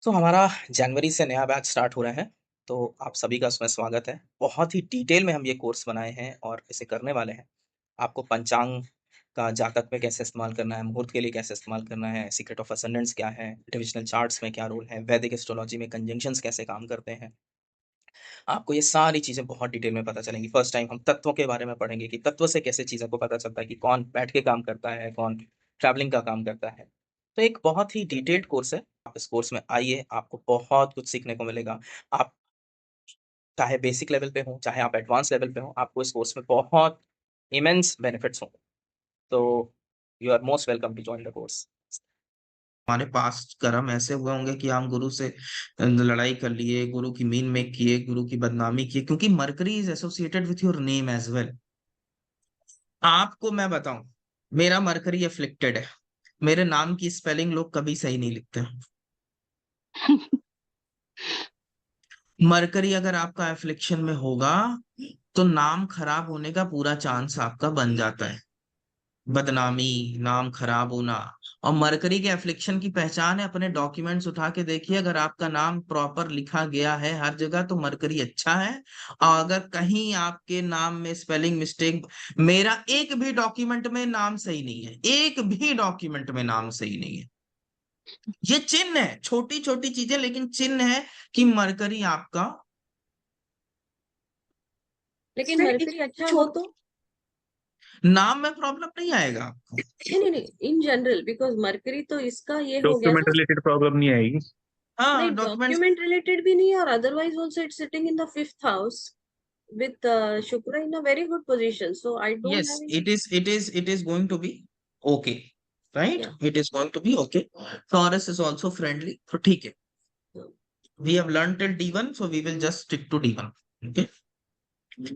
तो हमारा जनवरी से नया बैच स्टार्ट हो रहा है, तो आप सभी का उसमें स्वागत है। बहुत ही डिटेल में हम ये कोर्स बनाए हैं और इसे करने वाले हैं। आपको पंचांग का जातक में कैसे इस्तेमाल करना है, मुहूर्त के लिए कैसे इस्तेमाल करना है, सीक्रेट ऑफ असेंडेंट्स क्या है, डिविजनल चार्ट्स में क्या रोल है, वैदिक एस्ट्रोलॉजी में कंजंक्शंस कैसे काम करते हैं। आपको ये सारी चीज़ें बहुत डिटेल में पता चलेंगी। फर्स्ट टाइम हम तत्वों के बारे में पढ़ेंगे कि तत्व से कैसे चीज़ों को पता चलता है कि कौन बैठ के काम करता है, कौन ट्रैवलिंग का काम करता है। तो एक बहुत ही डिटेल्ड कोर्स है। आप इस कोर्स में आइए, आपको बहुत कुछ सीखने को मिलेगा। आप चाहे बेसिक लेवल पे हो, चाहे आप एडवांस लेवल पे हो, आपको इस कोर्स में बहुत इमेंस बेनिफिट्स होंगे। तो you are most welcome to join the course. हमारे पास कर्म ऐसे हुए होंगे कि हम गुरु से लड़ाई कर लिए, गुरु की मीन में किए, गुरु की बदनामी किए, क्योंकि Mercury is associated with your name as well. आपको मैं बताऊं, मेरा मरकरी अफ्लिक्टेड है। मेरे नाम की स्पेलिंग लोग कभी सही नहीं लिखते। मरकरी अगर आपका एफ्लिक्शन में होगा तो नाम खराब होने का पूरा चांस आपका बन जाता है। बदनामी, नाम खराब होना। और मरकरी के एफ्लिक्शन की पहचान है, अपने डॉक्यूमेंट्स उठा के देखिए, अगर आपका नाम प्रॉपर लिखा गया है हर जगह तो मरकरी अच्छा है। और अगर कहीं आपके नाम में स्पेलिंग मिस्टेक, मेरा एक भी डॉक्यूमेंट में नाम सही नहीं है, एक भी डॉक्यूमेंट में नाम सही नहीं है। ये चिन्ह है, छोटी छोटी चीजें लेकिन चिन्ह है कि मरकरी आपका लेकिन सिर्फ एक मरकरी अच्छा हो छोट तो नाम में प्रॉब्लम नहीं आएगा आपको। नहीं, इन जनरल, बिकॉज मरकरी तो इसका ये हो गया डॉक्यूमेंट ना। रिलेटेड प्रॉब्लम नहीं आएगी। हाँ, नहीं, डॉक्यूमेंट्स। डॉक्यूमेंट रिलेटेड भी नहीं है, और otherwise also it's sitting in the fifth house with Shukra in a very good position, so I don't Yes, have any. it is going to be okay, right? Yeah. It is going to be okay. Taurus is also friendly, so ठीक है। So We have learned till D1, so we will just stick to D1. Okay,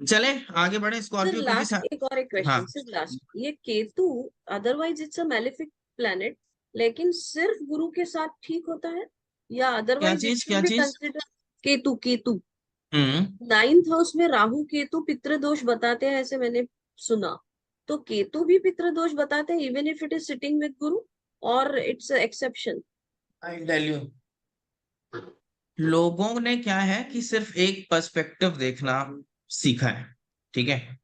चले आगे बढ़े। sir, Scorpio क्योंकि last एक और एक हाँ, क्वेश्चन sir, लास्ट ये Ketu, otherwise it's a malefic planet, लेकिन सिर्फ गुरु के साथ ठीक होता है, या क्या अदरवाइज इट चीज शुड क्या बी चीज। कंसिडर? केतु, केतु हम्म। नाइन्थ हाउस में राहु केतु पितृदोष बताते हैं, ऐसे मैंने सुना। तो केतु भी पितृदोष बताते हैं even if it is sitting with Guru, और it's exception? I tell you, लोगों ने क्या है कि सिर्फ एक पर्सपेक्टिव देखना सीखा है। ठीक है,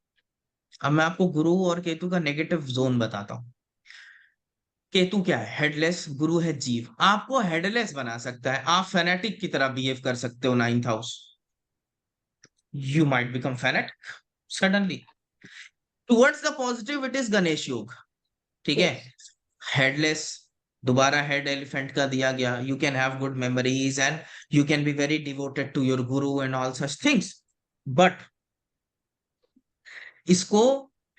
अब मैं आपको गुरु और केतु का नेगेटिव जोन बताता हूँ। केतु क्या है? हेडलेस। गुरु है जीव, आपको हेडलेस बना सकता है। आप फेनेटिक की तरह बिहेव कर सकते हो। Ninth house, you might become fanatic suddenly. Towards the positive it is Ganesh योग। ठीक है, यस। हेडलेस, दोबारा हेड एलिफेंट का दिया गया। You can have good memories and you can be very devoted to your guru and all such things. But इसको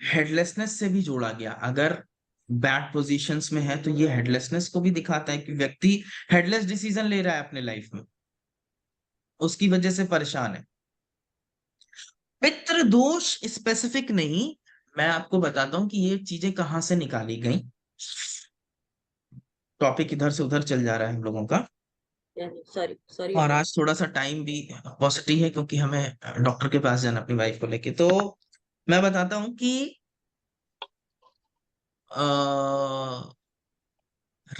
headlessness से भी जोड़ा गया। अगर बैड पोजीशंस में है तो ये हेडलेसनेस को भी दिखाता है कि व्यक्ति हेडलेस डिसीजन ले रहा है अपने लाइफ में, उसकी वजह से परेशान है। पितृदोष स्पेसिफिक नहीं, मैं आपको बताता हूं कि ये चीजें कहाँ से निकाली गई। टॉपिक इधर से उधर चल जा रहा है हम लोगों का। सॉरी सॉरी और अबाउट। आज थोड़ा सा टाइम भी पॉजिटिव है क्योंकि हमें डॉक्टर के पास जाना अपनी वाइफ को लेके। तो मैं बताता हूँ कि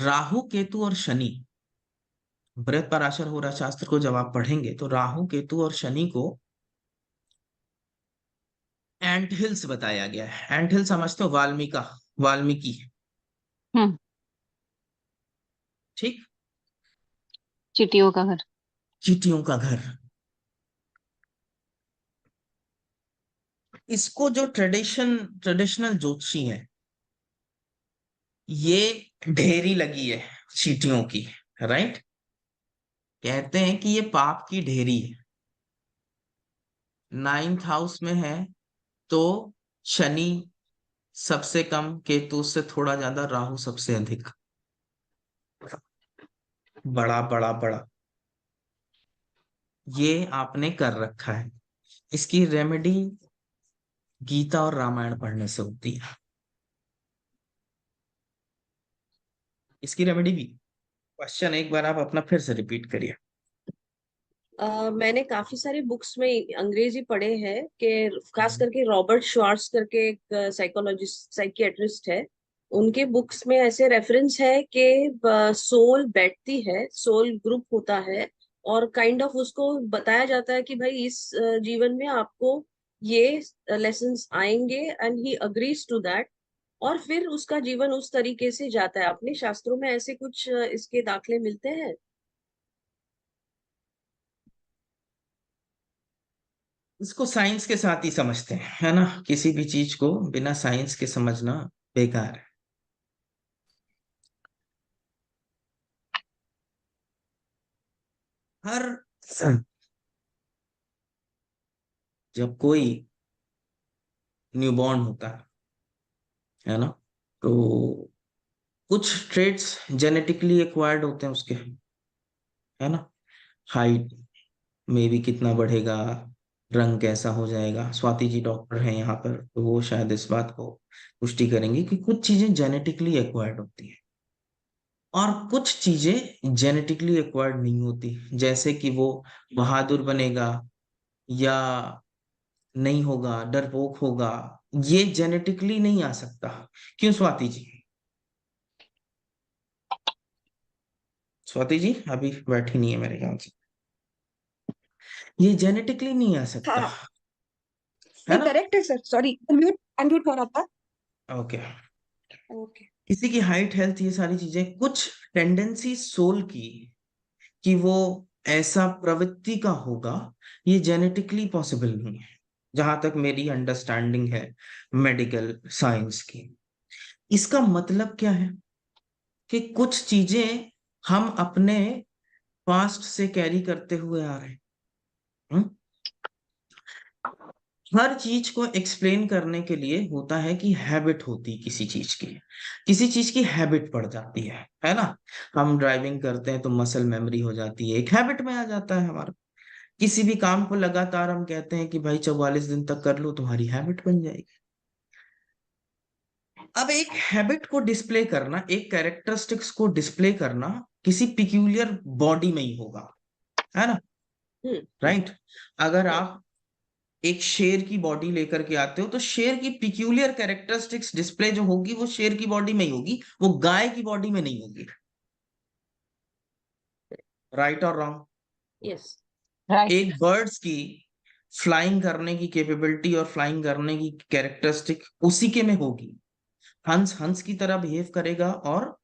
राहु केतु और शनि, बृहद पराशर होरा शास्त्र को जब आप पढ़ेंगे तो राहु केतु और शनि को एंट हिल्स बताया गया है। एंट हिल समझते हो? वाल्मीकि। हम्म। ठीक, चिटियों का घर। चींटियों का घर। इसको जो ट्रेडिशनल ज्योतिषी है, ये ढेरी लगी है चींटियों की, राइट? कहते हैं कि ये पाप की ढेरी है। नाइन्थ हाउस में है तो शनि सबसे कम, केतु से थोड़ा ज्यादा, राहु सबसे अधिक। बड़ा बड़ा बड़ा ये आपने कर रखा है। इसकी रेमेडी गीता और रामायण पढ़ने से होती है। इसकी रेमेडी भी, क्वेश्चन एक बार आप अपना फिर से रिपीट करिए। मैंने काफी सारी बुक्स में अंग्रेजी पढ़े हैं कि खास करके रॉबर्ट श्वार्ट्ज करके एक साइकोलॉजिस्ट साइकियाट्रिस्ट है, उनके बुक्स में ऐसे रेफरेंस है कि सोल बैठती है, सोल ग्रुप होता है, और काइंड ऑफ उसको बताया जाता है कि भाई इस जीवन में आपको ये लेसन्स आएंगे, and he agrees to that, और फिर उसका जीवन उस तरीके से जाता है। अपने शास्त्रों में ऐसे कुछ इसके दाखले मिलते हैं। इसको साइंस के साथ ही समझते हैं, है ना। किसी भी चीज को बिना साइंस के समझना बेकार है। हर जब कोई न्यूबॉर्न होता है ना, तो कुछ ट्रेड्स जेनेटिकली एक्वायर्ड होते हैं उसके, है ना। हाइट में भी कितना बढ़ेगा, रंग कैसा हो जाएगा। स्वाति जी डॉक्टर हैं यहाँ पर, तो वो शायद इस बात को पुष्टि करेंगे कि कुछ चीजें जेनेटिकली एक्वायर्ड होती हैं और कुछ चीजें जेनेटिकली एक्वायर्ड नहीं होती। जैसे कि वो बहादुर बनेगा या नहीं होगा, डरपोक होगा, ये जेनेटिकली नहीं आ सकता। क्यों स्वाति जी? स्वाति जी अभी बैठी नहीं है मेरे ख्याल से। ये जेनेटिकली नहीं आ सकता, हाँ, है नहीं ना। करेक्ट है सर, सॉरी अनम्यूट अनम्यूट हो रहा था। ओके। ओके। किसी की हाइट, हेल्थ, ये सारी चीजें, कुछ टेंडेंसी सोल की कि वो ऐसा प्रवृत्ति का होगा, ये जेनेटिकली पॉसिबल नहीं है, जहां तक मेरी अंडरस्टैंडिंग है मेडिकल साइंस की। इसका मतलब क्या है कि कुछ चीजें हम अपने पास्ट से कैरी करते हुए आ रहे हैं। हम्म? हर चीज को एक्सप्लेन करने के लिए होता है कि हैबिट होती किसी चीज की, किसी चीज की हैबिट पड़ जाती है ना। हम ड्राइविंग करते हैं तो मसल मेमोरी हो जाती है, एक हैबिट में आ जाता है हमारा। किसी भी काम को लगातार हम कहते हैं कि भाई 44 दिन तक कर लो, तुम्हारी हैबिट बन जाएगी। अब एक हैबिट को डिस्प्ले करना, एक कैरेक्टरिस्टिक्स को डिस्प्ले करना किसी पिक्यूलियर बॉडी में ही होगा, है ना। हम्म। राइट। अगर Right. आप एक शेर की बॉडी लेकर के आते हो तो शेर की पिक्यूलियर कैरेक्टरिस्टिक्स डिस्प्ले जो होगी वो शेर की बॉडी में ही होगी, वो गाय की बॉडी में नहीं होगी। राइट और रॉन्ग? Yes. राइट। एक बर्ड्स की फ्लाइंग करने की कैपेबिलिटी और फ्लाइंग करने की कैरेक्टरिस्टिक उसी के में होगी। हंस हंस की तरह बिहेव करेगा और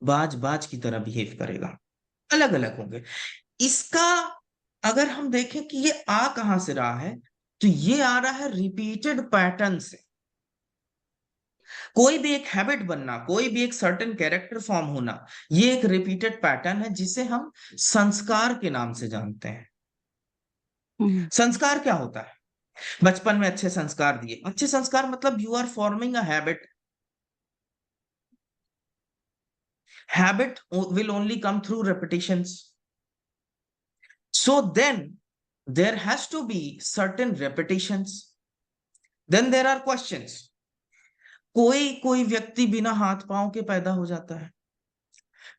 बाज बाज की तरह बिहेव करेगा, अलग अलग होंगे। इसका अगर हम देखें कि ये आ कहां से रहा है, तो ये आ रहा है रिपीटेड पैटर्न से। कोई भी एक हैबिट बनना, कोई भी एक सर्टेन कैरेक्टर फॉर्म होना, ये एक रिपीटेड पैटर्न है जिसे हम संस्कार के नाम से जानते हैं। संस्कार क्या होता है? बचपन में अच्छे संस्कार दिए, अच्छे संस्कार मतलब you are forming a habit. Habit will only come through repetitions. So then there has to be certain repetitions. Then there are questions. कोई कोई व्यक्ति बिना हाथ पांव के पैदा हो जाता है,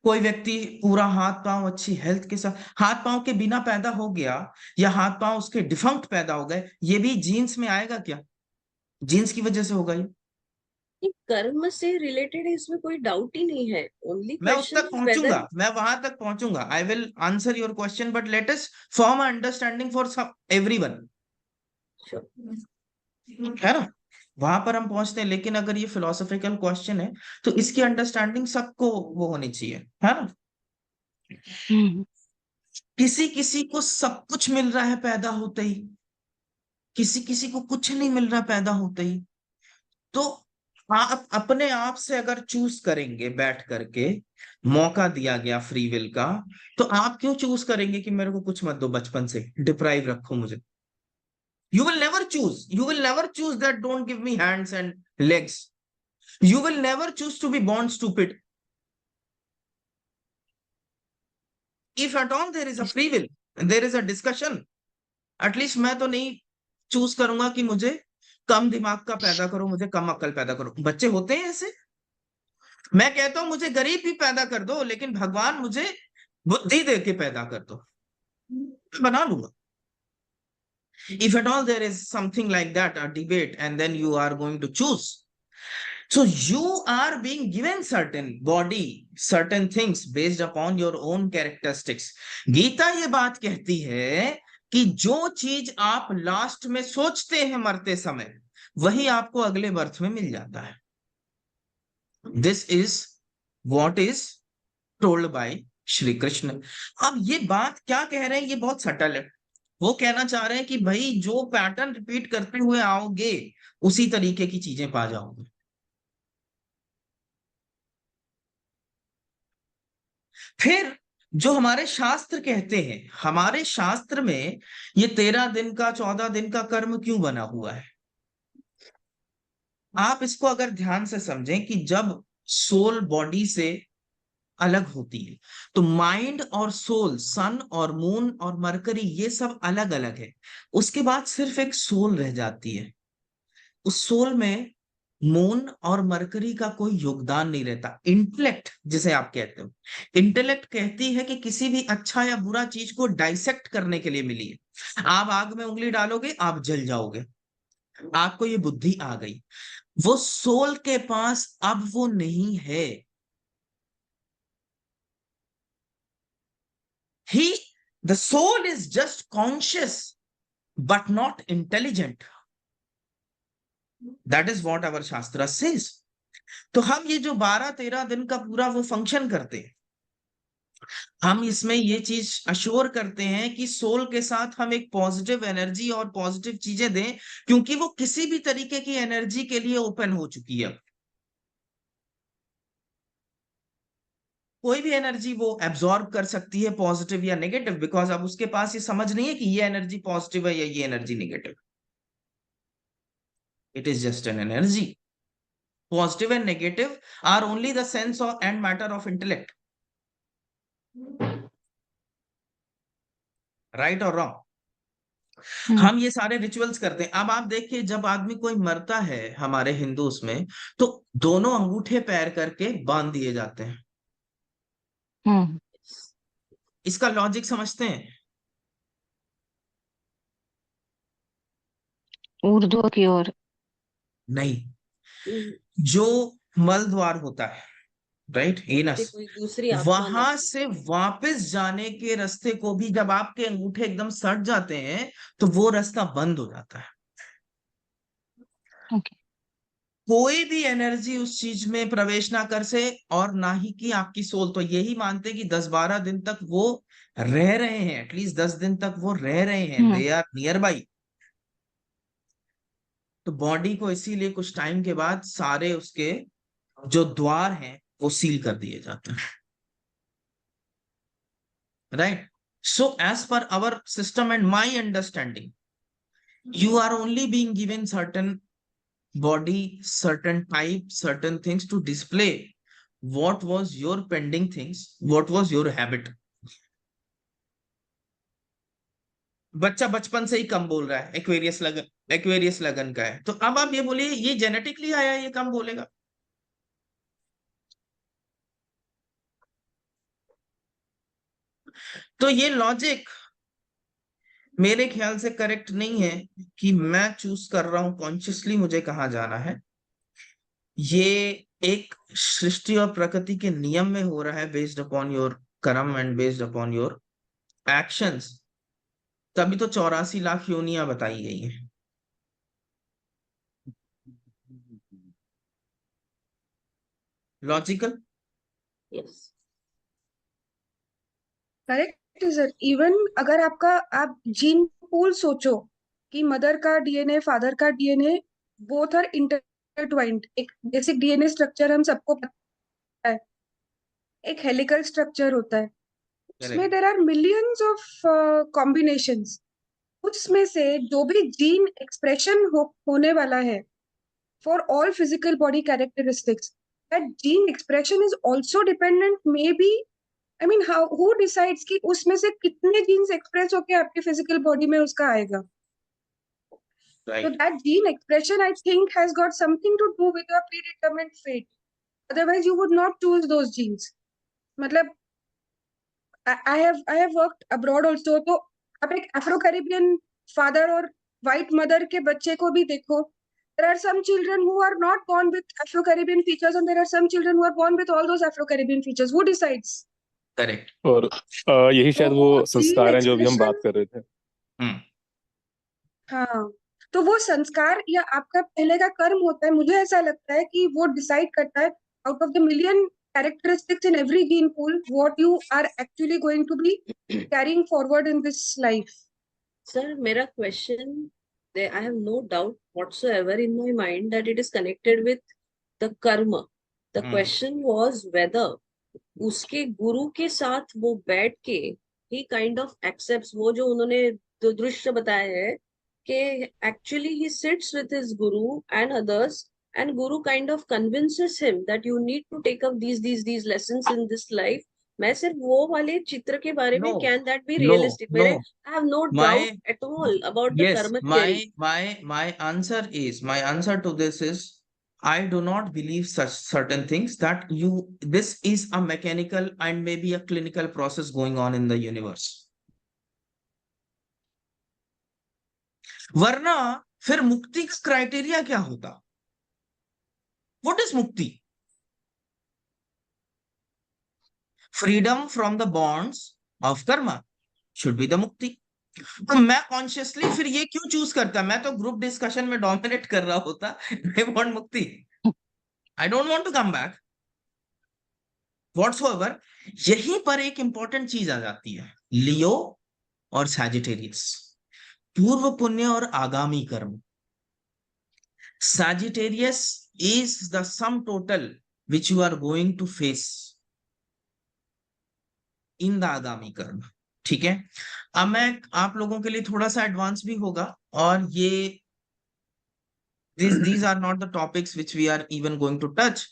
कोई व्यक्ति पूरा हाथ पांव अच्छी हेल्थ के साथ, हाथ पांव के बिना पैदा हो गया या हाथ पांव उसके डिफंक्ट पैदा हो गए, ये भी जीन्स में आएगा क्या? जीन्स की वजह से होगा ये। ये कर्म से रिलेटेड है, इसमें कोई डाउट ही नहीं है। ओनली मैं उस क्वेश्चन तक इज पहुंचूंगा, वेदर। मैं वहां तक पहुंचूंगा। I will answer your question, but let us form understanding for everyone, है ना। वहां पर हम पहुंचते हैं, लेकिन अगर ये फिलोसॉफिकल क्वेश्चन है तो इसकी अंडरस्टैंडिंग सबको वो होनी चाहिए, है ना। किसी किसी को सब कुछ मिल रहा है पैदा होते ही, किसी किसी को कुछ नहीं मिल रहा पैदा होते ही। तो आप अपने आप से अगर चूज करेंगे, बैठ करके मौका दिया गया फ्री विल का, तो आप क्यों चूज करेंगे कि मेरे को कुछ मत दो, बचपन से डिप्राइव रखो मुझे? You will never choose. You will never choose that don't give me hands and legs. You will never choose to be born stupid. If at all there is a free will, there is a discussion. At least मैं तो नहीं choose करूंगा कि मुझे कम दिमाग का पैदा करो, मुझे कम अक्ल पैदा करो। बच्चे होते हैं ऐसे। मैं कहता हूं मुझे गरीब भी पैदा कर दो, लेकिन भगवान मुझे बुद्धि दे के पैदा कर दो, बना लूंगा। If at all there is something like that, a debate, and then you are going to choose, So you are being given certain body, certain things based upon your own characteristics. Gita ये बात कहती है कि जो चीज आप last में सोचते हैं मरते समय, वही आपको अगले बर्थ में मिल जाता है. This is what is told by Shri Krishna. अब ये बात क्या कह रहे हैं, ये बहुत सटल है. वो कहना चाह रहे हैं कि भाई जो पैटर्न रिपीट करते हुए आओगे, उसी तरीके की चीजें पा जाओगे. फिर जो हमारे शास्त्र कहते हैं, हमारे शास्त्र में ये 13 दिन का 14 दिन का कर्म क्यों बना हुआ है? आप इसको अगर ध्यान से समझें कि जब सोल बॉडी से अलग होती है, तो माइंड और सोल, सन और मून और मरकरी, ये सब अलग अलग है. उसके बाद सिर्फ एक सोल रह जाती है. उस सोल में मून और मरकरी का कोई योगदान नहीं रहता. इंटेलेक्ट जिसे आप कहते हो, इंटेलेक्ट कहती है कि किसी भी अच्छा या बुरा चीज को डाइसेक्ट करने के लिए मिली है. आप आग में उंगली डालोगे, आप जल जाओगे. आपको ये बुद्धि आ गई. वो सोल के पास अब वो नहीं है. The soul is just conscious but not intelligent. That is what our Shastra says. तो हम ये जो 12-13 दिन का पूरा वो फंक्शन करते हैं, हम इसमें ये चीज अश्योर करते हैं कि सोल के साथ हम एक पॉजिटिव एनर्जी और पॉजिटिव चीजें दें, क्योंकि वो किसी भी तरीके की एनर्जी के लिए ओपन हो चुकी है. कोई भी एनर्जी वो एब्जॉर्ब कर सकती है, पॉजिटिव या नेगेटिव, बिकॉज अब उसके पास ये समझ नहीं है कि ये एनर्जी पॉजिटिव है या ये energy negative. It is just an energy. Positive and negative are only the sense of and matter of intellect. Right or wrong? हम ये सारे रिचुअल्स करते हैं. अब आप देखिए, जब आदमी कोई मरता है हमारे हिंदूस में, तो दोनों अंगूठे पैर करके बांध दिए जाते हैं. इसका लॉजिक समझते हैं? ऊर्ध्व की ओर. नहीं. जो मल द्वार होता है, राइट, एनस, कोई दूसरी आत्मा वहां से वापस जाने के रास्ते को भी जब आपके अंगूठे एकदम सट जाते हैं, तो वो रास्ता बंद हो जाता है. ओके. कोई भी एनर्जी उस चीज में प्रवेश ना कर से, और ना ही कि आपकी सोल. तो यही मानते कि 10-12 दिन तक वो रह रहे हैं, एटलीस्ट 10 दिन तक वो रह रहे हैं, दे आर नियर बाई. तो बॉडी को इसीलिए कुछ टाइम के बाद सारे उसके जो द्वार हैं वो सील कर दिए जाते हैं. Right. So as per our system and my understanding, you are only being given certain body, certain type, certain things to display what was your pending things, what was your habit. बच्चा बचपन से ही कम बोल रहा है, Aquarius लगन का है, तो अब आप ये बोलिए ये जेनेटिकली आया है, ये कम बोलेगा? तो ये लॉजिक मेरे ख्याल से करेक्ट नहीं है कि मैं चूज कर रहा हूं कॉन्शियसली मुझे कहाँ जाना है. ये एक सृष्टि और प्रकृति के नियम में हो रहा है, बेस्ड अपॉन योर कर्म and based upon your actions. तभी तो 84 लाख योनियां बताई गई हैं. Logical? Yes, correct sir. Even अगर आप जीन पूल सोचो कि मदर का डीएनए, फादर का डीएनए, बोथ आर इंटरट्वाइंड. एक बेसिक डीएनए स्ट्रक्चर हम सबको पता है, एक हेलिकल स्ट्रक्चर होता है. उसमें there are millions of combinations. उसमें से जो भी जीन एक्सप्रेशन होने वाला है for all physical body characteristics, that gene expression is also dependent, maybe, I mean, who decides कि उसमें से कितने genes express होके आपके physical body में उसका आएगा? Right. So that gene expression, I think, has got something to do with your predetermined fate. Otherwise, you would not choose those genes. मतलब I have worked abroad also. तो आप एक Afro Caribbean father और white mother के बच्चे को भी देखो, there are some children who are not born with Afro-Caribbean features, and there are some children who are born with all those Afro-Caribbean features. Who decides? Correct. और यही शायद तो वो वो संस्कार हैं जो अभी हम expression, बात कर रहे थे। हाँ, तो वो संस्कार या आपका पहले का कर्म होता है, मुझे ऐसा लगता है कि वो डिसाइड करता है out of the million characteristics in every gene pool what you are actually going to be carrying forward in this life. Sir, मेरा question, I have no doubt whatsoever in my mind that it is connected with the karma. The question was whether उसके गुरु के साथ वो बैठ के he kind of accepts वो जो उन्होंने जो दृश्य बताया है कि actually he sits with his guru and others and guru kind of convinces him that you need to take up these lessons in this life. मैं सिर्फ वो वाले चित्र के बारे में, No, can that be no, realistic? मेरे no. I have no My doubt at all about the yes, karma theory. my answer to this is I do not believe such certain things that this is a mechanical and maybe a clinical process going on in the universe. वरना फिर मुक्ति का criteria क्या होता? What is मुक्ति? Freedom from the bonds of karma should be the मुक्ति। तो मैं कॉन्शियसली फिर ये क्यों चूज करता? मैं तो ग्रुप डिस्कशन में डोमिनेट कर रहा होता। I want mukti, I don't want to come back whatsoever. यहीं पर एक इंपॉर्टेंट चीज आ जाती है, लियो और सैजिटेरियस, पूर्व पुण्य और आगामी कर्म। Sagittarius is the sum total which you are going to face in the आगामी कर्म। ठीक है, अब मैं आप लोगों के लिए थोड़ा सा एडवांस भी होगा, और ये these are not the topics which we are even going to touch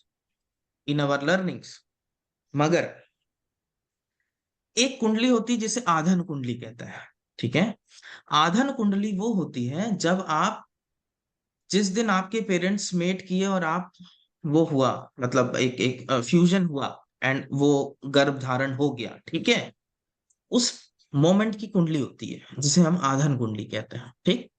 in our learnings, मगर एक कुंडली होती है जिसे आधन कुंडली कहता है। ठीक है, आधन कुंडली वो होती है जब आप जिस दिन आपके पेरेंट्स मेट किए और आप वो हुआ, मतलब एक फ्यूजन हुआ एंड वो गर्भ धारण हो गया। ठीक है, उस मोमेंट की कुंडली होती है जिसे हम आधन कुंडली कहते हैं। ठीक,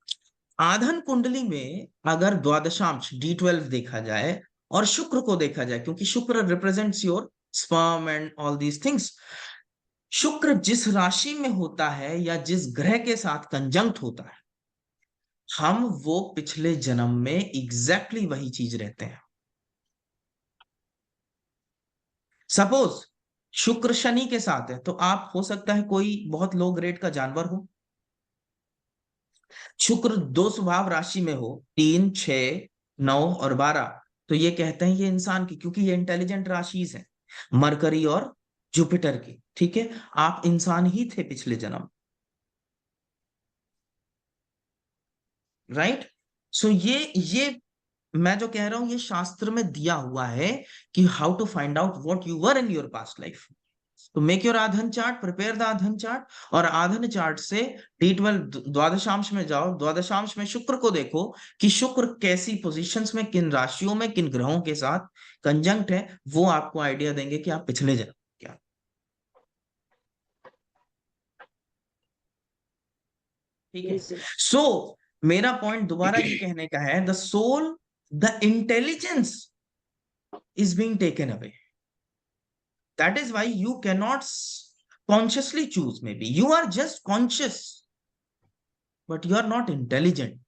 आधन कुंडली में अगर द्वादशांश D12 देखा जाए और शुक्र को देखा जाए, क्योंकि शुक्र represents your sperm and all these things, शुक्र जिस राशि में होता है या जिस ग्रह के साथ कंजंक्ट होता है, हम वो पिछले जन्म में एग्जैक्टली वही चीज रहते हैं। सपोज शुक्र शनि के साथ है, तो आप हो सकता है कोई बहुत लो ग्रेड का जानवर हो। शुक्र दो स्वभाव राशि में हो, 3, 6, 9 और 12, तो ये कहते हैं ये इंसान की, क्योंकि ये इंटेलिजेंट राशिज है, मरकरी और जुपिटर की। ठीक है, आप इंसान ही थे पिछले जन्म, राइट? सो ये मैं जो कह रहा हूं ये शास्त्र में दिया हुआ है कि how to find out what you were in your past life. तो make your Aadhan chart, prepare the Aadhan chart, और आधन चार्ट से D12 द्वादशांश में जाओ। द्वादशांश में शुक्र को देखो कि शुक्र कैसी पोजीशंस में, किन राशियों में, किन ग्रहों के साथ कंजंक्ट है, वो आपको आइडिया देंगे कि आप पिछले जन्म क्या। ठीक है, सो मेरा पॉइंट दोबारा ये कहने का है, the soul, the intelligence is being taken away. That is why you cannot consciously choose. Maybe you are just conscious, but you are not intelligent.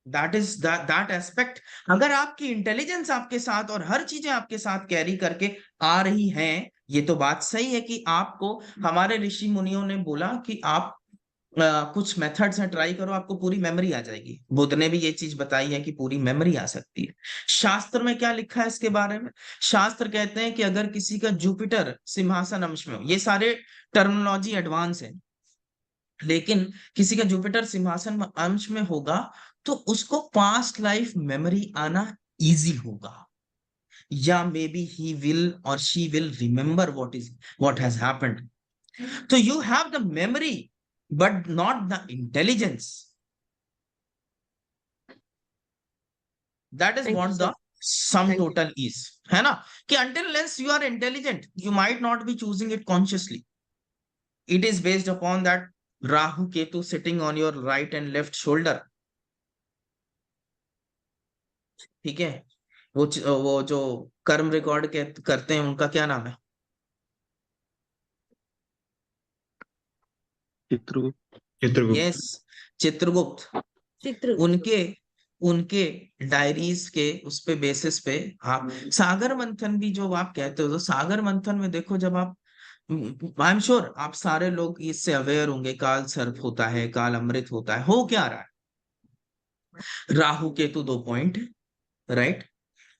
That is that aspect. अगर आपकी इंटेलिजेंस आपके साथ और हर चीजें आपके साथ कैरी करके आ रही हैं, ये तो बात सही है कि आपको, हमारे ऋषि मुनियों ने बोला कि आप कुछ मेथड्स हैं, ट्राई करो, आपको पूरी मेमोरी आ जाएगी। बुद्ध ने भी ये चीज बताई है कि पूरी मेमोरी आ सकती है। शास्त्र में क्या लिखा है इसके बारे में? शास्त्र कहते हैं कि अगर किसी का जुपिटर सिंहासन अंश में हो, ये सारे टर्मिनोलॉजी एडवांस है, लेकिन किसी का जुपिटर सिंहासन अंश में होगा तो उसको पास्ट लाइफ मेमोरी आना इजी होगा, या मे बी ही विल और she will remember what has happened. तो you have the memory but not the intelligence. That is Thank what you, the sir. sum Thank you. total is, है ना? कि until unless you are intelligent, you might not be choosing it consciously. It is based upon that Rahu Ketu sitting on your right and left shoulder. ठीक है, वो जो कर्म record के करते हैं उनका क्या नाम है? चित्रगुप्त। चित्रगुप्त। यस, चित्रगुप्त। चित्रगुप्त। उनके उनके डायरीज के उस पे बेसिस पे आप सागर मंथन भी जो आप कहते हो, तो सागर मंथन में देखो, जब आप, आई एम श्योर आप सारे लोग इससे अवेयर होंगे, काल सर्प होता है, काल अमृत होता है, हो क्या रहा है? Rahu Ketu 2 point, right?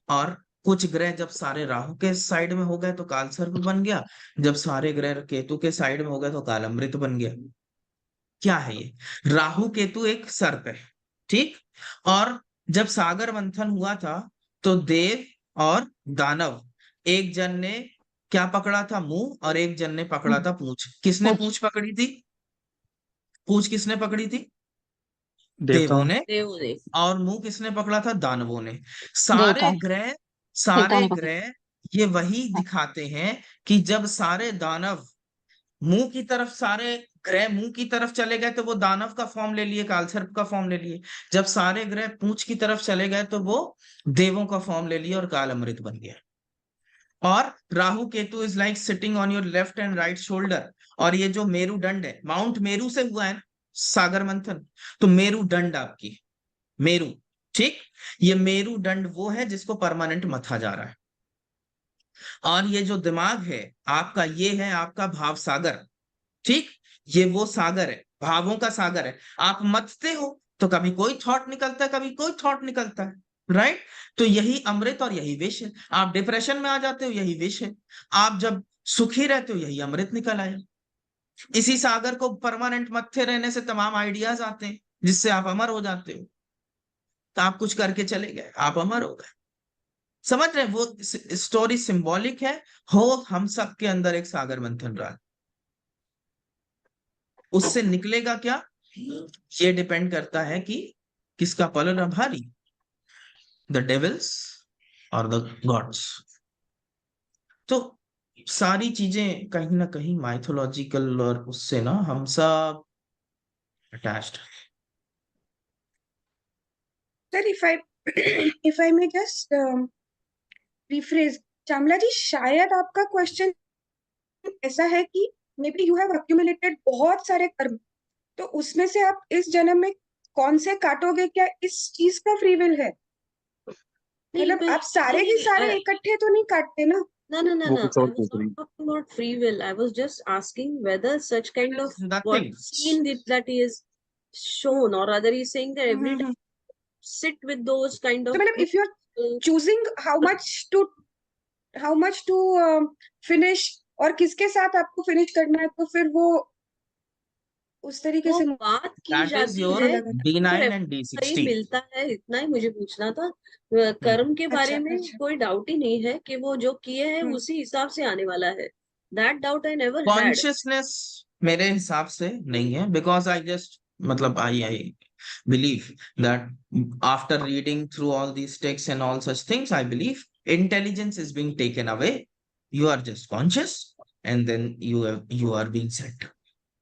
और कुछ ग्रह जब सारे राहु के साइड में हो गए तो काल सर्प बन गया, जब सारे ग्रह केतु के साइड में हो गए तो काल अमृत बन गया। क्या है ये? राहु केतु एक सर्प है, ठीक? और जब सागर मंथन हुआ था तो देव और दानव, एक जन ने क्या पकड़ा था? मुंह, और एक जन ने पकड़ा था पूंछ। किसने पूछ। पूंछ पकड़ी थी? पूंछ किसने पकड़ी थी? देवों देवताओं। ने। देव। और मुंह किसने पकड़ा था? दानवों ने। सारे देवताओं। ग्रह देवताओं सारे ने पकड़ा। ग्रह ये वही हाँ। दिखाते हैं कि जब सारे दानव मुंह की तरफ, सारे ग्रह मुंह की तरफ चले गए तो वो दानव का फॉर्म ले लिए, कालसर्प का फॉर्म ले लिए। जब सारे ग्रह पूंछ की तरफ चले गए तो वो देवों का फॉर्म ले लिए और काल अमृत बन गया। और Rahu Ketu is like sitting on your left and right shoulder. और ये जो मेरुदंड है, माउंट मेरू से हुआ है ना सागर मंथन, तो मेरुदंड आपकी मेरू, ठीक? ये मेरुदंड वो है जिसको परमानेंट मथा जा रहा है। और ये जो दिमाग है आपका, ये है आपका भाव सागर, ठीक? ये वो सागर है, भावों का सागर है। आप मथते हो तो कभी कोई थॉट निकलता है, कभी कोई थॉट निकलता है, राइट? तो यही अमृत और यही विष है। आप डिप्रेशन में आ जाते हो, यही विष है। आप जब सुखी रहते हो, यही अमृत निकल आया। इसी सागर को परमानेंट मत्थे रहने से तमाम आइडियाज आते हैं जिससे आप अमर हो जाते हो। तो आप कुछ करके चले गए, आप अमर हो गए। समझ रहे हैं? वो स्टोरी सिंबॉलिक है। हो हम सब के अंदर एक सागर मंथन रहा है। उससे निकलेगा क्या, ये डिपेंड करता है कि किसका पलड़ा भारी, द डेविल्स और द गॉड्स। तो सारी चीजें कहीं ना कहीं माइथोलॉजिकल, और उससे ना हम सब attached. Sir, if I may just rephrase, चामला जी, शायद आपका क्वेश्चन ऐसा है कि may be you have accumulated बहुत सारे कर्म, तो उसमें से आप इस जन्म में कौन से काटोगे? क्या इस चीज का फ्री विल है? नहीं, मतलब मैं आप सारे के सारे नहीं, इकट्ठे तो नहीं काटते ना? no. वो कुछ I और was पूछ रही not talking about free will. I was just asking whether such kind of what nothing. scene that he is shown, or rather he's saying that every time sit with those kind तो of मतलब if you are people, choosing how much to finish और किसके साथ आपको finish करना है, तो फिर वो उस तरीके वो से बात की दैट इज जाती योर मुझे है, लगा था। D9 तो एंड ही D60। मिलता है, इतना ही मुझे पूछना था। कर्म के बारे अच्छा में अच्छा। कोई डाउट ही नहीं है कि वो जो किए हैं उसी हिसाब से आने वाला है। That doubt I never had. Consciousness मेरे हिसाब से नहीं है, बिकॉज आई जस्ट, मतलब I believe that after reading through all these text and all such things, I believe intelligence is being taken away, you are just conscious, and then you are being set.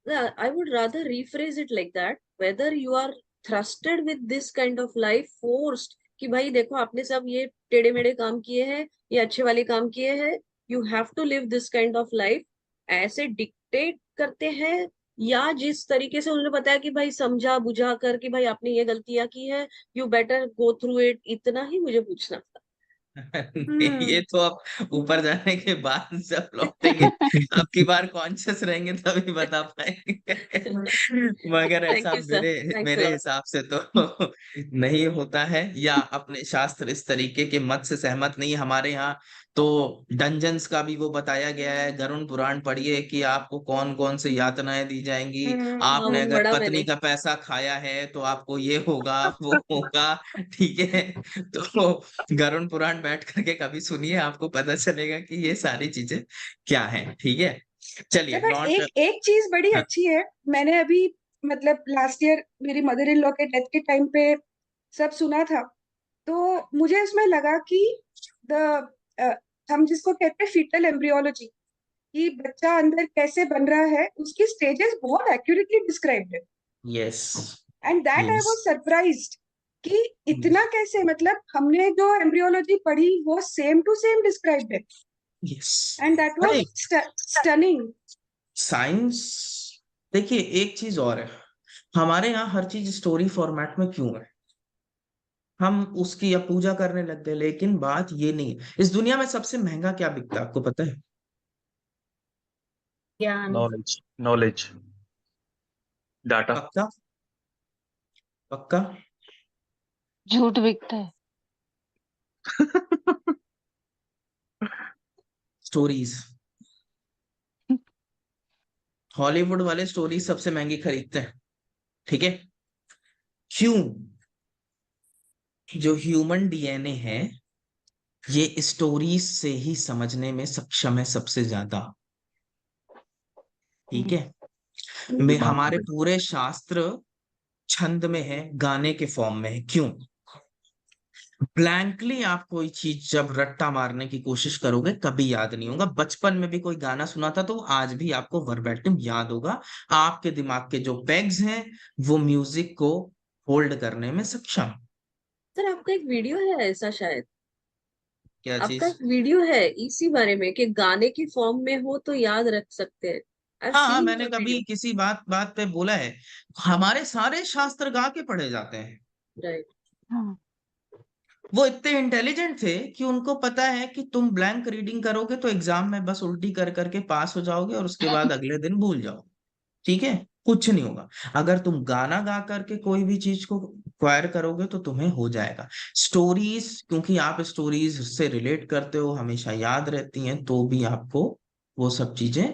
I would rather rephrase it like that, whether you are thrusted with this kind of life, forced कि भाई देखो आपने सब ये टेढ़े मेढ़े काम किए हैं, ये अच्छे वाले काम किए हैं, you have to live this kind of life, ऐसे डिक्टेट करते हैं, या जिस तरीके से उन्होंने बताया कि भाई समझा बुझा कर कि भाई आपने ये गलतियां की है, you better go through it, इतना ही मुझे पूछना था। ये तो आप ऊपर जाने के बाद जब लौटेंगे, आपकी बार कॉन्शियस रहेंगे तभी बता पाएंगे। मगर थैंक ऐसा यू सर, मेरे थैंक्स मेरे लॉट। हिसाब से तो नहीं होता है, या अपने शास्त्र इस तरीके के मत से सहमत नहीं। हमारे यहाँ तो डंजन्स का भी वो बताया गया है, गरुण पुराण पढ़िए कि आपको कौन कौन से यातनाएं दी जाएंगी। आपने हाँ, अगर बड़ा पत्नी मैंने। का पैसा खाया है तो आपको ये होगा वो होगा, ठीक है? तो गरुण पुराण बैठ करके कभी सुनिए, आपको पता चलेगा कि ये सारी चीजें क्या है, ठीक है? चलिए, पर नॉट। एक चीज बड़ी अच्छी है, मैंने अभी मतलब लास्ट ईयर मेरी मदर इन लॉ के डेथ के टाइम पे सब सुना था, तो मुझे इसमें लगा कि द हम जिसको कहते हैं फीटल एम्ब्रियोलॉजी, कि बच्चा अंदर कैसे बन रहा है, उसकी स्टेजेस बहुत एक्यूरेटली डिस्क्राइब्ड है। Yes, and that I yes. Was surprised कि इतना कैसे, मतलब हमने जो एम्ब्रियोलॉजी पढ़ी वो सेम टू सेम डिस्क्राइब्ड है, यस। एंड दैट वाज अरे स्टनिंग। साइंस, देखिए एक चीज और है, हमारे यहाँ हर चीज स्टोरी फॉर्मेट में क्यों है, हम उसकी अब पूजा करने लग गए, लेकिन बात ये नहीं है। इस दुनिया में सबसे महंगा क्या बिकता है आपको पता है? ज्ञान। Knowledge, knowledge, data. पक्का? पक्का? झूठ बिकता है। स्टोरीज, हॉलीवुड वाले स्टोरीज सबसे महंगी खरीदते हैं, ठीक है? क्यों? जो ह्यूमन डीएनए है ये स्टोरीज से ही समझने में सक्षम है सबसे ज्यादा, ठीक है? दिमाग हमारे से। पूरे शास्त्र छंद में है, गाने के फॉर्म में है। क्यों? ब्लैंकली आप कोई चीज जब रट्टा मारने की कोशिश करोगे कभी याद नहीं होगा। बचपन में भी कोई गाना सुना था तो आज भी आपको वर्बैटिम याद होगा। आपके दिमाग के जो पेग्स हैं वो म्यूजिक को होल्ड करने में सक्षम। सर आपका एक वीडियो है ऐसा शायद, क्या आपका चीज? एक वीडियो है इसी बारे में कि गाने की फॉर्म में हो तो याद रख सकते हैं। आई हैव हाँ हाँ, सीन मैंने द कभी वीडियो। किसी बात बात पे बोला है, हमारे सारे शास्त्र गा के पढ़े जाते हैं। राइट। हाँ। वो इतने इंटेलिजेंट थे कि उनको पता है कि तुम ब्लैंक रीडिंग करोगे तो एग्जाम में बस उल्टी कर करके पास हो जाओगे और उसके बाद अगले दिन भूल जाओगे, ठीक है? कुछ नहीं होगा। अगर तुम गाना गा करके कोई भी चीज को क्वायर करोगे तो तुम्हें हो जाएगा। स्टोरीज, क्योंकि आप स्टोरीज से रिलेट करते हो, हमेशा याद रहती हैं, तो भी आपको वो सब चीजें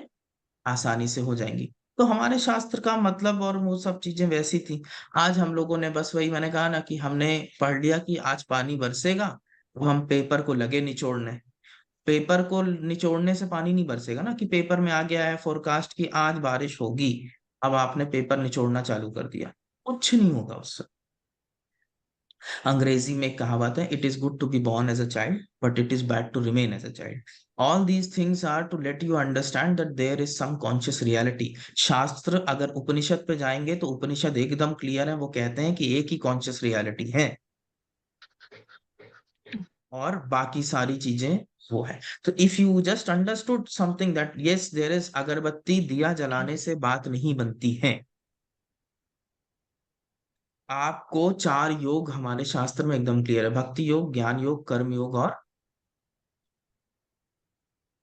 आसानी से हो जाएंगी। तो हमारे शास्त्र का मतलब और वो सब चीजें वैसी थी। आज हम लोगों ने बस वही मैंने कहा ना कि हमने पढ़ लिया कि आज पानी बरसेगा, तो हम पेपर को लगे निचोड़ने। पेपर को निचोड़ने से पानी नहीं बरसेगा ना, कि पेपर में आ गया है फोरकास्ट की आज बारिश होगी, अब आपने पेपर निचोड़ना चालू कर दिया, कुछ नहीं होगा उससे। अंग्रेजी में एक कहावत है, it is good to be born as a child but it is bad to remain as a child. All these things are to let you understand that there is some conscious reality. शास्त्र, अगर उपनिषद पे जाएंगे तो उपनिषद एकदम clear है, वो कहते हैं कि एक ही कॉन्शियस रियलिटी है और बाकी सारी चीजें वो है। तो if you just understood something that yes there is, अगरबत्ती दिया जलाने से बात नहीं बनती है। आपको चार योग हमारे शास्त्र में एकदम क्लियर है, भक्ति योग, ज्ञान योग, कर्म योग और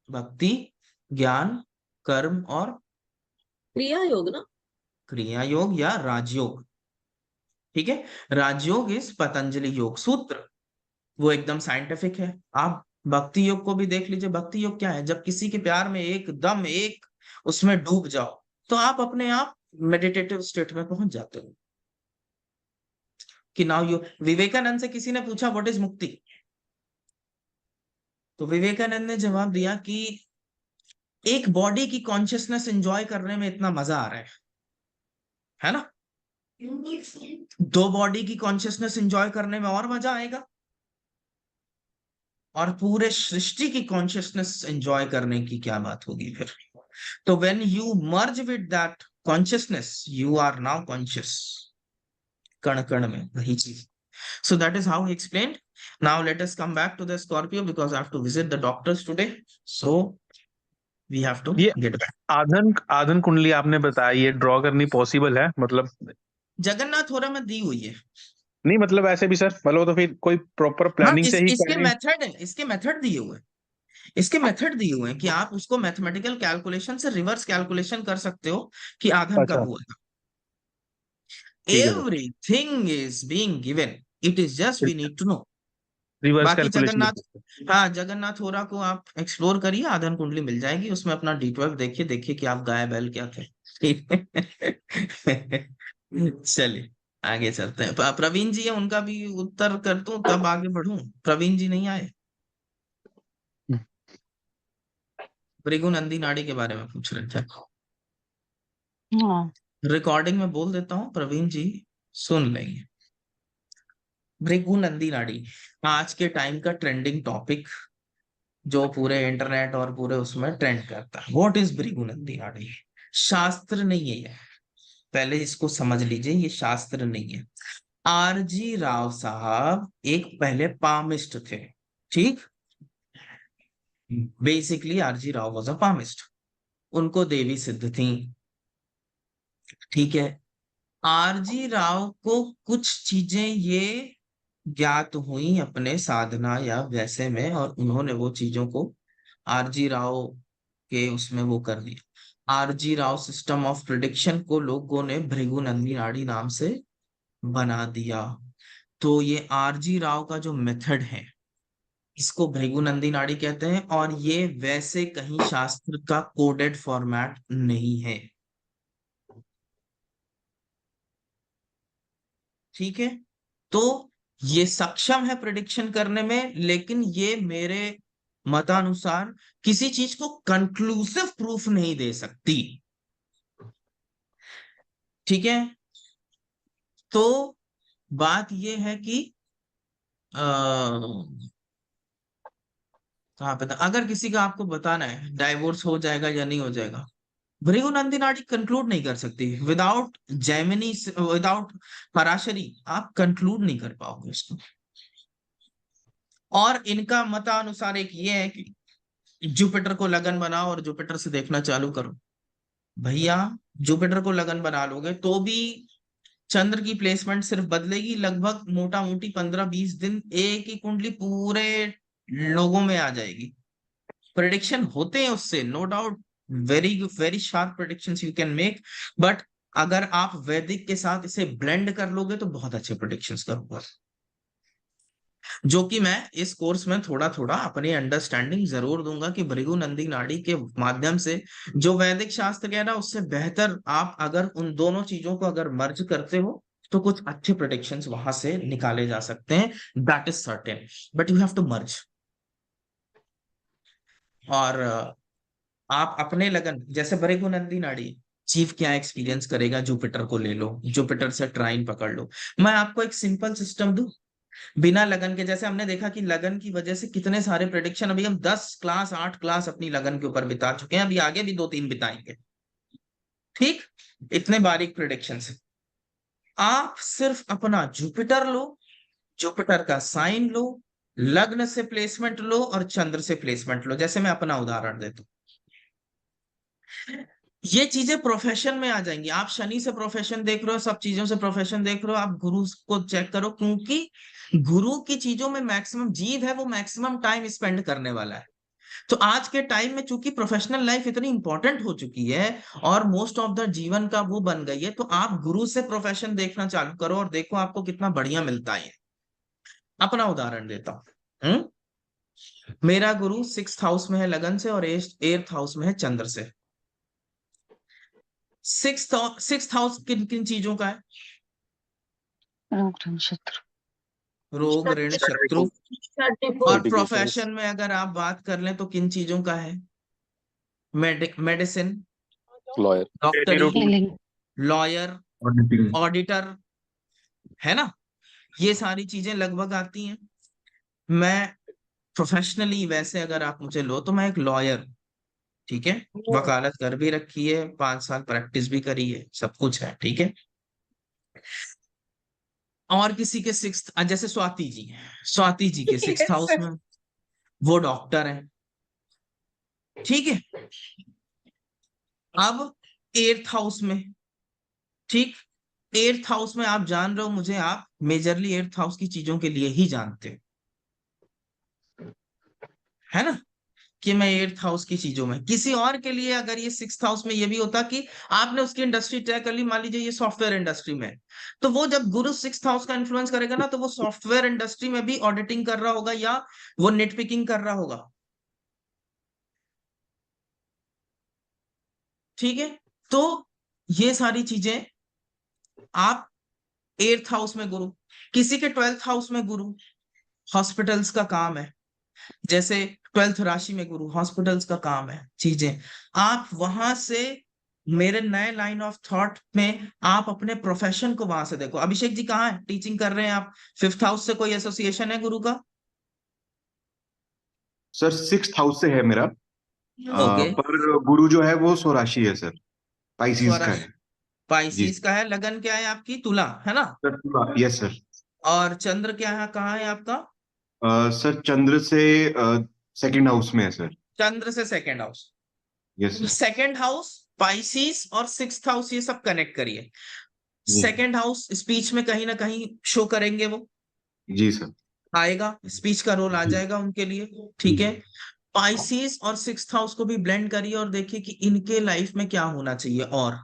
भक्ति, ज्ञान, कर्म और क्रिया योग ना। क्रिया योग या राजयोग, ठीक है? राजयोग इस पतंजलि योग सूत्र, वो एकदम साइंटिफिक है। आप भक्ति योग को भी देख लीजिए। भक्ति योग क्या है? जब किसी के प्यार में एकदम एक उसमें डूब जाओ तो आप अपने आप मेडिटेटिव स्टेट में पहुंच जाते हो। कि नाउ यू, विवेकानंद से किसी ने पूछा व्हाट इज मुक्ति, तो विवेकानंद ने जवाब दिया कि एक बॉडी की कॉन्शियसनेस एंजॉय करने में इतना मजा आ रहा है ना? दो बॉडी की कॉन्शियसनेस एंजॉय करने में और मजा आएगा, और पूरे सृष्टि की कॉन्शियसनेस एंजॉय करने की क्या बात होगी फिर? तो when you merge with that consciousness you are now conscious, कण कण में वही चीज। So that is how he explained. Now let us come back to the Scorpio because I have to visit the doctors today. So we have to ये get back. आधन आधन कुंडली आपने बताया, ये ड्रॉ करनी पॉसिबल है मतलब? जगन्नाथ होरा में दी हुई है। नहीं मतलब ऐसे भी सर, मतलब तो फिर कोई प्रॉपर हाँ, प्लानिंग से ही इसके करें। मेथड है, इसके मेथड दिए हुए हैं। इसके मेथड दिए हुए हैं कि आप उसको मैथमेटिकल कैलकुलेशन से रिवर्स कैलकुलेशन कर सकते हो कि आधन अच्छा, कब हुआ था। ठीक है sir, everything is being given, it is just we need to know. Reverse बाकी कैलकुलेशन। जगन्नाथ, हाँ जगन्नाथ होरा को आप एक्सप्लोर करिए, आधन कुंडली मिल जाएगी उसमें, अपना D12 देखिए, देखिए कि आप गाय बैल क्या थे। चलिए आगे चलते हैं। प्रवीण जी है, उनका भी उत्तर कर दूं तब आगे बढ़ूं? प्रवीण जी नहीं आए, भृगु नंदी नाड़ी के बारे में पूछ रहे थे। हाँ। रिकॉर्डिंग में बोल देता हूँ, प्रवीण जी सुन लेंगे। भृगु नंदी नाड़ी आज के टाइम का ट्रेंडिंग टॉपिक, जो पूरे इंटरनेट और पूरे उसमें ट्रेंड करता है। व्हाट इज भृगु नंदी नाड़ी? शास्त्र नहीं है ये, पहले इसको समझ लीजिए, ये शास्त्र नहीं है। आरजी राव साहब एक पहले पामिस्ट थे, ठीक। Basically RG Rao was a palmist, उनको देवी सिद्ध थी, ठीक है। आरजी राव को कुछ चीजें ये ज्ञात हुई अपने साधना या वैसे में, और उन्होंने वो चीजों को आरजी राव के उसमें वो कर दिया। RG Rao system of prediction को लोगों ने भृगुनंदी नाड़ी नाम से बना दिया। तो ये आरजी राव का जो मेथड है, इसको भृगुनंदी नाड़ी कहते हैं, और ये वैसे कहीं शास्त्र का कोडेड फॉर्मेट नहीं है, ठीक है। तो ये सक्षम है प्रिडिक्शन करने में, लेकिन ये मेरे मतानुसार किसी चीज को कंक्लूसिव प्रूफ नहीं दे सकती, ठीक है। तो बात ये है कि कहाँ पे था, अगर किसी का आपको बताना है डाइवोर्स हो जाएगा या नहीं हो जाएगा, भृगुनंदी नाड़ी कंक्लूड नहीं कर सकती विदाउट जैमिनी, विदाउट पराशरी आप कंक्लूड नहीं कर पाओगे उसको। और इनका मतानुसार एक ये है कि जुपिटर को लगन बनाओ और जुपिटर से देखना चालू करो। भैया जुपिटर को लगन बना लोगे तो भी चंद्र की प्लेसमेंट सिर्फ बदलेगी, लगभग मोटा मोटी 15-20 दिन एक ही कुंडली पूरे लोगों में आ जाएगी। प्रेडिक्शन होते हैं उससे, no doubt, very very sharp predictions you can make, but अगर आप वैदिक के साथ इसे ब्लेंड कर लोगे तो बहुत अच्छे प्रेडिक्शंस करोगे, जो कि मैं इस कोर्स में थोड़ा थोड़ा अपनी अंडरस्टैंडिंग जरूर दूंगा कि भृगुनंदी नाड़ी के माध्यम से जो वैदिक शास्त्र कह रहा है उससे बेहतर आप अगर उन दोनों चीजों को अगर मर्ज करते हो तो कुछ अच्छे प्रेडिक्शंस वहां से निकाले जा सकते हैं, that is certain, but you have to merge. और आप अपने लगन, जैसे भृगुनंदी नाड़ी, चीफ क्या एक्सपीरियंस करेगा, जुपिटर को ले लो, जुपिटर से ट्राइन पकड़ लो। मैं आपको एक सिंपल सिस्टम दूं बिना लगन के, जैसे हमने देखा कि लगन की वजह से कितने सारे प्रेडिक्शन, अभी हम 10 क्लास 8 क्लास अपनी लगन के ऊपर बिता चुके हैं, अभी आगे भी 2-3 बिताएंगे, ठीक। इतने बारीक प्रेडिक्शन है। आप सिर्फ अपना जुपिटर लो, जुपिटर का साइन लो, लग्न से प्लेसमेंट लो और चंद्र से प्लेसमेंट लो। जैसे मैं अपना उदाहरण देता हूं, ये चीजें प्रोफेशन में आ जाएंगी। आप शनि से प्रोफेशन देख रहे हो, सब चीजों से प्रोफेशन देख रहे हो, आप गुरु को चेक करो, क्योंकि गुरु की चीजों में मैक्सिमम जीव है, वो मैक्सिमम टाइम स्पेंड करने वाला है। तो आज के टाइम में चूंकि प्रोफेशनल लाइफ इतनी इंपॉर्टेंट हो चुकी है और मोस्ट ऑफ द जीवन का वो बन गई है, तो आप गुरु से प्रोफेशन देखना चालू करो और देखो आपको कितना बढ़िया मिलता है। अपना उदाहरण देता हूं, मेरा गुरु 6th हाउस में है लगन से और 8th हाउस में है चंद्र से। 6th हाउस किन किन चीजों का है? रोग शत्रु। रोग ऋण शत्रु। और लिटिगेशंस, प्रोफेशन में अगर आप बात कर लें तो किन चीजों का है? मेडिसिन, लॉयर, डॉक्टरी, हीलिंग। लॉयर, ऑडिटर, है ना, ये सारी चीजें लगभग आती हैं। मैं प्रोफेशनली वैसे अगर आप मुझे लो तो मैं एक लॉयर, ठीक है, वकालत कर भी रखी है, 5 साल प्रैक्टिस भी करी है, सब कुछ है, ठीक है। और किसी के 6th, जैसे स्वाति जी, स्वाति जी के 6th हाउस में वो डॉक्टर है, ठीक है। अब 8th हाउस में, ठीक, 8th हाउस में आप जान रहे हो मुझे, आप मेजरली 8th हाउस की चीजों के लिए ही जानते हो, है ना, कि मैं 8th हाउस की चीजों में, किसी और के लिए अगर ये 6th हाउस में ये भी होता कि आपने उसकी इंडस्ट्री तय कर ली, मान लीजिए ये सॉफ्टवेयर इंडस्ट्री में, तो वो जब गुरु 6th हाउस का इन्फ्लुएंस करेगा ना, तो वो सॉफ्टवेयर इंडस्ट्री में भी ऑडिटिंग कर रहा होगा या वो नेट पिकिंग कर रहा होगा, ठीक है। तो ये सारी चीजें, आप 8th हाउस में गुरु, किसी के 12th हाउस में गुरु हॉस्पिटल्स का काम है, जैसे 12th राशि में गुरु हॉस्पिटल्स का काम है, चीजें आप वहां से, मेरे नए लाइन ऑफ थॉट में आप अपने प्रोफेशन को वहां से देखो। अभिषेक जी कहाँ है, टीचिंग कर रहे हैं आप, 5th हाउस से कोई एसोसिएशन है गुरु का? सर 6th हाउस से है मेरा, ओके, पर गुरु जो है वो स्वराशि है सर, पाइसिस का स्वराशि, है। पाइसिस का है, लगन क्या है आपकी, तुला है ना, सर यस सर। और चंद्र क्या है, कहाँ है आपका, सर चंद्र से सेकंड हाउस में है सर। चंद्र से second house. Yes sir. Second house, Pisces और सिक्स्थ हाउस, ये सब कनेक्ट करिए। जी सेकंड हाउस स्पीच में कहीं ना कहीं शो करेंगे, वो जी सर। आएगा, स्पीच का रोल आ जी जाएगा उनके लिए, ठीक है। पाइसिस और सिक्स्थ हाउस को भी ब्लेंड करिए और देखिए कि इनके लाइफ में क्या होना चाहिए। और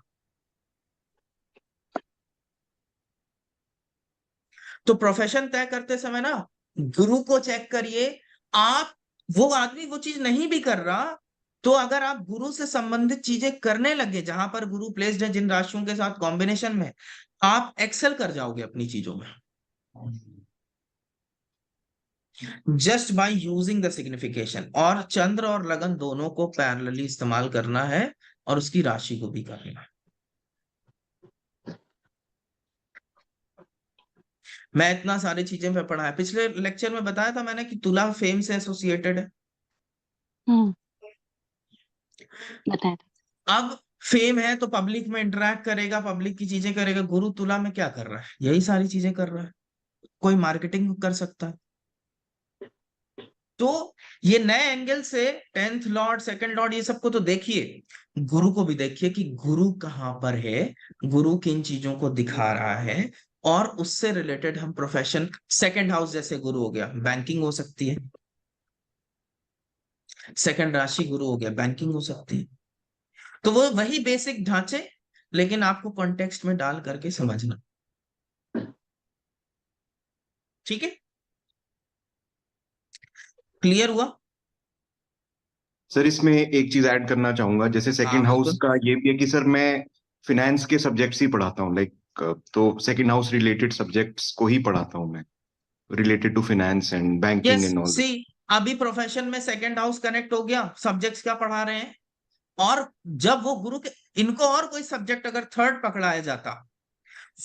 तो प्रोफेशन तय करते समय ना गुरु को चेक करिए। आप, वो आदमी वो चीज नहीं भी कर रहा, तो अगर आप गुरु से संबंधित चीजें करने लगे, जहां पर गुरु प्लेस्ड है, जिन राशियों के साथ कॉम्बिनेशन में, आप एक्सेल कर जाओगे अपनी चीजों में, just by using the signification. और चंद्र और लगन दोनों को पैरेलली इस्तेमाल करना है और उसकी राशि को भी करना है। मैं इतना सारी चीजें पे पढ़ा है, पिछले लेक्चर में बताया था मैंने कि तुला फेम से एसोसिएटेड है। हम्म, बताया था। अब फेम है तो पब्लिक में इंटरेक्ट करेगा, पब्लिक की चीजें करेगा। गुरु तुला में क्या कर रहा है, यही सारी चीजें कर रहा है। कोई मार्केटिंग कर सकता है। तो ये नए एंगल से 10th लॉर्ड, सेकंड लॉर्ड, ये सबको तो देखिए, गुरु को भी देखिए कि गुरु कहाँ पर है, गुरु किन चीजों को दिखा रहा है, और उससे रिलेटेड हम प्रोफेशन, सेकंड हाउस जैसे गुरु हो गया, बैंकिंग हो सकती है। सेकंड राशि गुरु हो गया, बैंकिंग हो सकती है। तो वो वही बेसिक ढांचे, लेकिन आपको कॉन्टेक्स्ट में डाल करके समझना, ठीक है। क्लियर हुआ? सर इसमें एक चीज ऐड करना चाहूंगा, जैसे हाँ सेकंड हाउस बिल्कुल। का ये भी है कि सर मैं फिनेंस के सब्जेक्ट्स ही पढ़ाता हूँ, लाइक तो सेकंड हाउस रिलेटेड सब्जेक्ट्स को ही पढ़ाता हूँ मैं, related to finance and banking yes, and all. See, अभी प्रोफेशन में सेकंड हाउस कनेक्ट हो गया, सब्जेक्ट्स क्या पढ़ा रहे हैं। और जब वो गुरु के, इनको और कोई सब्जेक्ट अगर थर्ड पकड़ाया जाता,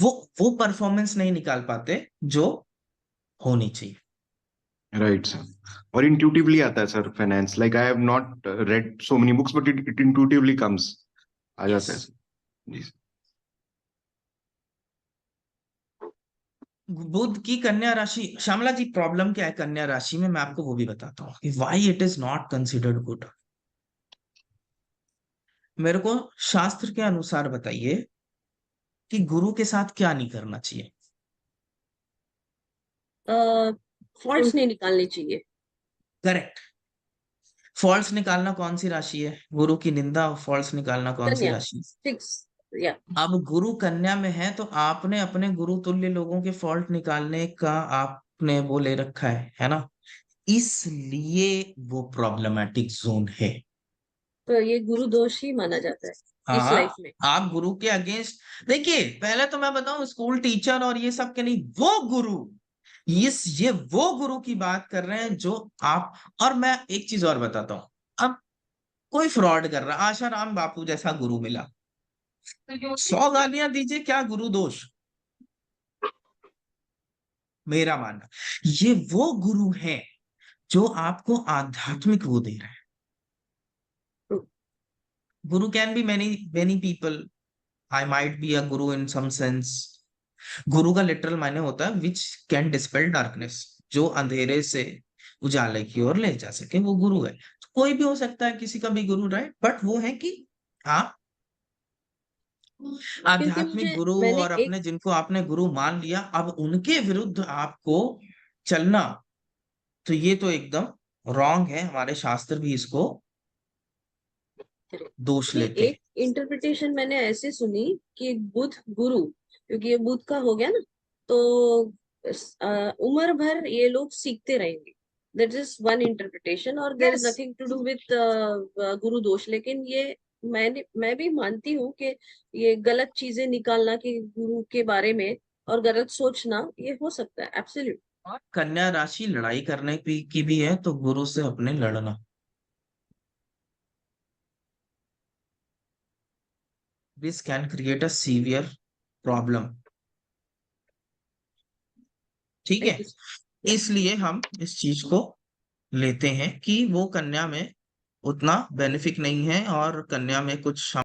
वो वो परफॉर्मेंस नहीं निकाल पाते जो होनी चाहिए। Right sir. और इंट्यूटिवली आता है sir finance, like I have not read so many books but it intuitively comes, uh yes. जाता है सर। जी सर। बुध की कन्या राशि, श्यामला जी, प्रॉब्लम क्या है कन्या राशि में, मैं आपको वो भी बताता हूँ कि why it is not considered good. मेरे को शास्त्र के अनुसार बताइए कि गुरु के साथ क्या नहीं करना चाहिए। फॉल्ट्स नहीं निकालनी चाहिए। करेक्ट। फॉल्स निकालना कौन सी राशि है, गुरु की निंदा, फॉल्स निकालना कौन सी कन्या, राशि है। फिक्स, या अब गुरु कन्या में है तो आपने अपने गुरु तुल्य लोगों के फॉल्ट निकालने का आपने वो ले रखा है ना, इसलिए वो प्रॉब्लमेटिक जोन है। तो ये गुरु दोष ही माना जाता है इस हाँ, लाइफ में। आप गुरु के अगेंस्ट, देखिए पहले तो मैं बताऊं, स्कूल टीचर और ये सब के नहीं, वो गुरु, ये वो गुरु की बात कर रहे हैं जो आप। और मैं एक चीज और बताता हूँ, अब कोई फ्रॉड कर रहा, आशाराम बापू जैसा गुरु मिला, 100 गालियां दीजिए, क्या गुरु दोष, मेरा मानना। ये वो गुरु है जो आपको आध्यात्मिक वो दे रहे हैं। गुरु can be many many people, I might be a Guru in some sense. गुरु का लिटरल मायने होता है विच कैन डिस्पेल डार्कनेस, जो अंधेरे से उजाले की ओर ले जा सके, वो गुरु है। तो कोई भी हो सकता है, किसी का भी गुरु, राइट, बट वो है कि आप क्योंकि आध्यात्मिक मुझे, गुरु, मैंने और एक, अपने जिनको आपने गुरु मान लिया, अब उनके विरुद्ध आपको चलना, तो ये तो एकदम रॉन्ग है। हमारे शास्त्र भी इसको दोष नहीं, लेते हैं। एक इंटरप्रिटेशन मैंने ऐसे सुनी कि बुध गुरु, क्योंकि ये बुध का हो गया ना, तो उम्र भर ये लोग सीखते रहेंगे। दैट इज वन इंटरप्रिटेशन, और there is yes, nothing to do with गुरु दोष। लेकिन ये मैं भी मानती हूँ कि ये गलत चीजें निकालना कि गुरु के बारे में और गलत सोचना, ये हो सकता है, एब्सोल्यूट। और कन्या राशि लड़ाई करने की भी है, तो गुरु से अपने लड़ना, this can create a severe problem, ठीक है। Thank you. इसलिए हम इस चीज को लेते हैं कि वो कन्या में उतना बेनिफिक नहीं है, और कन्या में कुछ